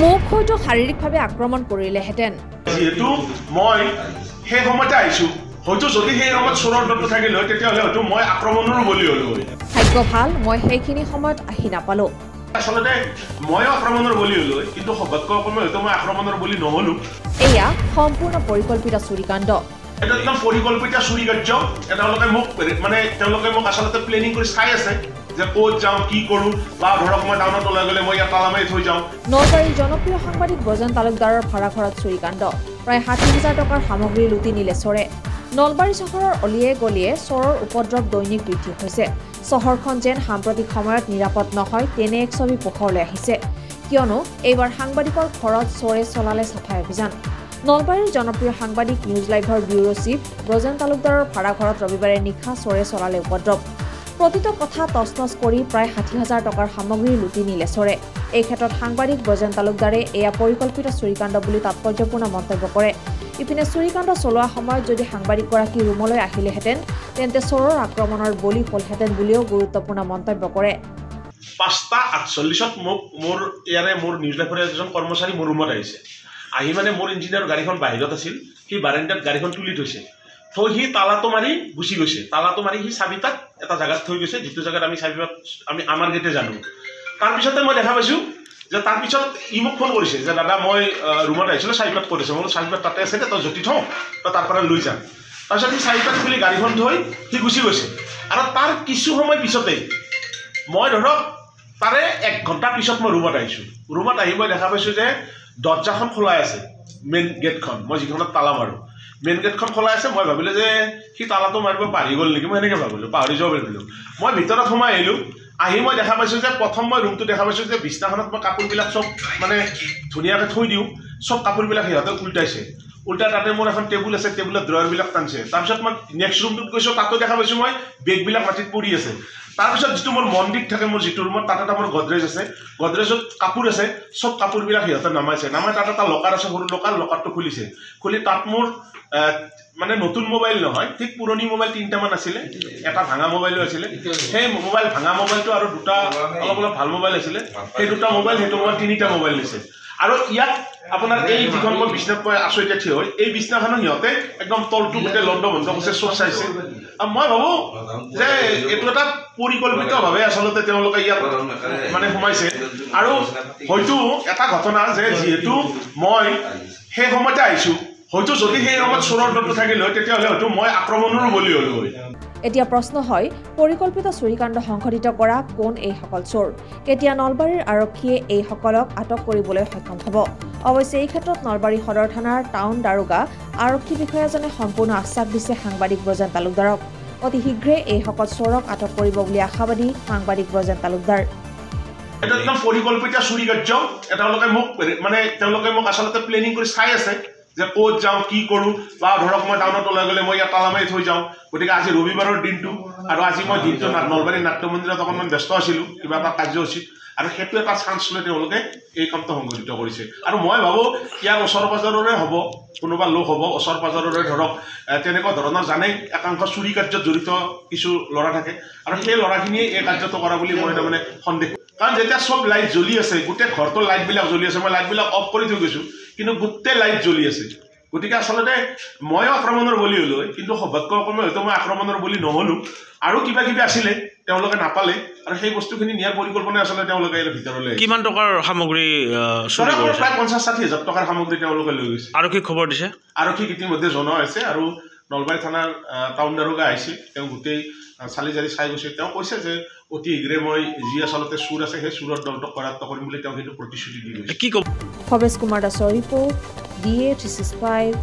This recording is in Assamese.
মোক হয়তো শাৰীৰিকভাৱে আক্ৰমণ কৰিলেহেঁতেন। যেহেতু মই সেই সময়তে আহিছোঁ, হয়তো যদি সেই সময়ত চোৰৰ দলটো থাকিল হয় তেতিয়াহ'লে হয়তো মই আক্ৰমণৰো বলি হ'লো হয়। ভাগ্য ভাল মই সেইখিনি সময়ত আহি নাপালোঁ। আচলতে ময়ো আক্ৰমণৰ বলি হ'লো হয়, কিন্তু সৌভাগ্যক্ৰমে হয়তো মই আক্ৰমণৰ বলি নহ'লো। এয়া সম্পূৰ্ণ পৰিকল্পিত চুৰিকাণ্ড। এটা একদম পৰিকল্পিত চুৰি কাৰ্য। তেওঁলোকে মোক আচলতে প্লেনিং কৰি চাই আছে যে ক'ত যাওঁ, কি কৰোঁ, বা ধৰক মই টাউনত ওলাই গ'লে মই ইয়াত তালা মাৰি থৈ যাওঁ। নলবাৰীৰ জনপ্ৰিয় সাংবাদিক ব্ৰজেন তালুকদাৰৰ ভাড়াঘৰত চুৰিকাণ্ড। প্ৰায় 60,000 টকাৰ সামগ্ৰী লুটি নিলে চোৰে। নলবাৰী চহৰৰ অলিয়ে গলিয়ে চোৰৰ উপদ্ৰৱ দৈনিক বৃদ্ধি হৈছে। চহৰখন যেন সাম্প্ৰতিক সময়ত নিৰাপদ নহয় তেনে এক ছবি পোহৰলৈ আহিছে, কিয়নো এইবাৰ সাংবাদিকৰ ঘৰত চোৰে চলালে চাফাই অভিযান। নলবাৰীৰ জনপ্ৰিয় সাংবাদিক নিউজ লাইভৰ ব্যুৰো চিফ ব্ৰজেন তালুকদাৰৰ ভাড়াঘৰত ৰবিবাৰে নিশা চোৰে চলালে উপদ্ৰৱ। প্ৰতিটো কথা তছনছ কৰি প্ৰায় 60,000 টকাৰ সামগ্ৰী লুটি নিলে চোৰে। এই ক্ষেত্ৰত সাংবাদিক ব্ৰজেন তালুকদাৰে এয়া পৰিকল্পিত চুৰিকাণ্ড বুলি তাৎপৰ্যপূৰ্ণ মন্তব্য কৰে। ইপিনে চুৰিকাণ্ড চলোৱা সময়ত যদি সাংবাদিকগৰাকী ৰুমলৈ আহিলেহেঁতেন তেন্তে চোৰৰ আক্ৰমণৰ বলি হ'লহেঁতেন বুলিও গুৰুত্বপূৰ্ণ মন্তব্য কৰে। 5:48 মোৰ নিউজ লাইভৰ এজন কৰ্মচাৰী মোৰ ৰুমত আহিছে। আহি মানে মোৰ ইঞ্জিনিয়াৰ গাড়ীখন বাহিৰত আছিল, সি বাৰাণ্ডাত গাড়ীখন তুলি থৈছে। থৈ সি তালাটো মাৰি গুচি গৈছে। তালাটো মাৰি সি চাবিপাত এটা জেগাত থৈ গৈছে, যিটো জেগাত আমি চাবিপাত আমাৰ গেটে জানো। তাৰপিছতে মই দেখা পাইছোঁ যে তাৰপিছত ই মোক ফোন কৰিছে যে দাদা মই ৰুমত আহিছিলোঁ, চাবিপাত কৰিছে। মই চাবিপাত তাতে আছে দে, তই জটি থওঁ, তই তাৰ পৰা লৈ যাম। তাৰপিছত সি চাবিপাত খুলি গাড়ীখন থৈ সি গুচি গৈছে। আৰু তাৰ কিছু সময় পিছতেই মই ধৰক তাৰে 1 ঘণ্টা পিছত মই ৰুমত আহিছোঁ। ৰুমত আহি মই দেখা পাইছোঁ যে দৰ্জাখন খোলাই আছে, মেইন গেটখন, মই যিখনত তালা মাৰোঁ মেইন গেটখন খোলাই আছে। মই ভাবিলোঁ যে সি তালাটো মাৰিব পাহৰি গ'ল নেকি, মই সেনেকৈ ভাবিলোঁ, পাহৰি যাব ভাবিলোঁ। মই ভিতৰত সোমাই আহিলোঁ। আহি মই দেখা পাইছোঁ যে প্ৰথম মই ৰুমটো দেখা পাইছোঁ যে বিছনাখনত মই কাপোৰবিলাক চব মানে ধুনীয়াকৈ থৈ দিওঁ, চব কাপোৰবিলাক সিহঁতে উল্টাইছে। তাতে মোৰ এখন টেবুল আছে, টেবুলত ড্ৰয়াৰবিলাক টানিছে। তাৰপিছত মই নেক্সট ৰুমটোত গৈছোঁ, তাতো দেখা পাইছোঁ মই বেগবিলাক মাটিত পৰি আছে। তাৰপিছত যিটো মোৰ মন্দিৰ থাকে, মোৰ যিটো ৰুমত তাত এটা মোৰ গডৰেজ আছে, গডৰেজত কাপোৰ আছে, চব কাপোৰবিলাক সিহঁতে নামাই তাত এটা লকাৰ আছে, সৰু লকাৰটো খুলিছে। খুলি তাত মোৰ মানে নতুন মোবাইল নহয়, ঠিক পুৰণি মোবাইল 3টামান আছিলে, এটা ভাঙা মোবাইলো আছিলে। সেই মোবাইল ভাঙা মোবাইলটো আৰু দুটা অলপ ভাল মোবাইল আছিলে, সেই দুটা মোবাইল, সেইটো মোবাইল 3টা মোবাইল দিছে। আৰু ইয়াত আপোনাৰ এই যিখন মই বিছনাত মই আছোঁ এতিয়া থিয় হৈ, এই বিছনাখনো সিহঁতে একদম তলটো গোটেই লণ্ড ভণ্ড কৰিছে, চব চাইছে। মই ভাবোঁ যে এইটো এটা পৰিকল্পিতভাৱে আচলতে তেওঁলোকে ইয়াত মানে সোমাইছে। আৰু হয়তো এটা ঘটনা যে যিহেতু মই সেই সময়তে আহিছোঁ, হয়তো যদি সেই সময়ত চোৰৰ দলটো থাকিল হয় তেতিয়াহ'লে হয়তো মই আক্ৰমণৰো বলি হ'লো হয়। এতিয়া প্ৰশ্ন হয়, পৰিকল্পিত চুৰিকাণ্ড সংঘটিত কৰা কোন এইসকল চোৰ? কেতিয়া নলবাৰীৰ আৰক্ষীয়ে এইসকলক আটক কৰিবলৈ সক্ষম হ'ব? অৱশ্যে এই ক্ষেত্ৰত নলবাৰী সদৰ থানাৰ টাউন দাৰোগা আৰক্ষী বিষয়াজনে সম্পূৰ্ণ আশ্বাস দিছে সাংবাদিক ব্ৰজেন তালুকদাৰক। অতি শীঘ্ৰে এইসকল চোৰক আটক কৰিব বুলি আশাবাদী সাংবাদিক ব্ৰজেন তালুকদাৰ। এটা একদম পৰিকল্পিত চুৰি কাৰ্য। তেওঁলোকে মোক আচলতে প্লেনিং কৰি চাই আছে যে ক'ত যাওঁ, কি কৰোঁ, বা ধৰক মই টাউনত ওলাই গ'লে মই ইয়াত তালা মাৰি থৈ যাওঁ। গতিকে আজি ৰবিবাৰৰ দিনটো, আৰু আজি মই দিনটো নলবাৰী নাট্য মন্দিৰত অকণমান ব্যস্ত আছিলোঁ কিবা এটা কাৰ্যসূচীত, আৰু সেইটো এটা চান্স লৈ তেওঁলোকে এই কামটো সংঘটিত কৰিছে। আৰু মই ভাবোঁ ইয়াৰ ওচৰ পাজৰৰে হ'ব, কোনোবা লোক হ'ব ওচৰ পাজৰৰে, ধৰক তেনেকুৱা ধৰণৰ জানেই একাংশ চুৰি কাৰ্যত জড়িত কিছু ল'ৰা থাকে, আৰু সেই ল'ৰাখিনিয়ে এই কাৰ্যটো কৰা বুলি মই তাৰমানে সন্দেহ। কাৰণ যেতিয়া চব লাইট জ্বলি আছে, গোটেই ঘৰটোৰ লাইটবিলাক জ্বলি আছে, মই লাইটবিলাক অফ কৰি থৈ গৈছোঁ, কিন্তু গোটেই লাইট জ্বলি আছে। গতিকে আচলতে ময়ো আক্ৰমণৰ বলি হ'লো হয়, কিন্তু সৌভাগ্যক্ৰমে হয়তো মই আক্ৰমণৰ বলি নহ'লো। আৰু কিবা কিবি আছিলে তেওঁলোকে নাপালে, আৰু সেই বস্তুখিনি নিয়াৰ পৰিকল্পনা আচলতে তেওঁলোকে ভিতৰলৈ। কিমান টকাৰ সামগ্ৰী? প্ৰায় 50-60 হাজাৰ টকাৰ সামগ্ৰী তেওঁলোকে লৈ গৈছে। আৰক্ষীক খবৰ দিছে? আৰক্ষীক ইতিমধ্যে জনোৱা হৈছে, আৰু নলবাৰী থানাৰ টাউন দাৰোগা আহিছিল, তেওঁ গোটেই চালি জাৰি চাই গৈছে। তেওঁ কৈছে যে অতি শীঘ্ৰে মই যি আচলতে চোৰ আছে সেই চোৰৰ দলটোক কৰায়ত্ব কৰিম বুলি তেওঁ সেইটো প্ৰতিশ্ৰুতি দি গৈছে। কি ক'ব? ভৱেশ কুমাৰ দাসৰ ৰিপৰ্ট, DA 365।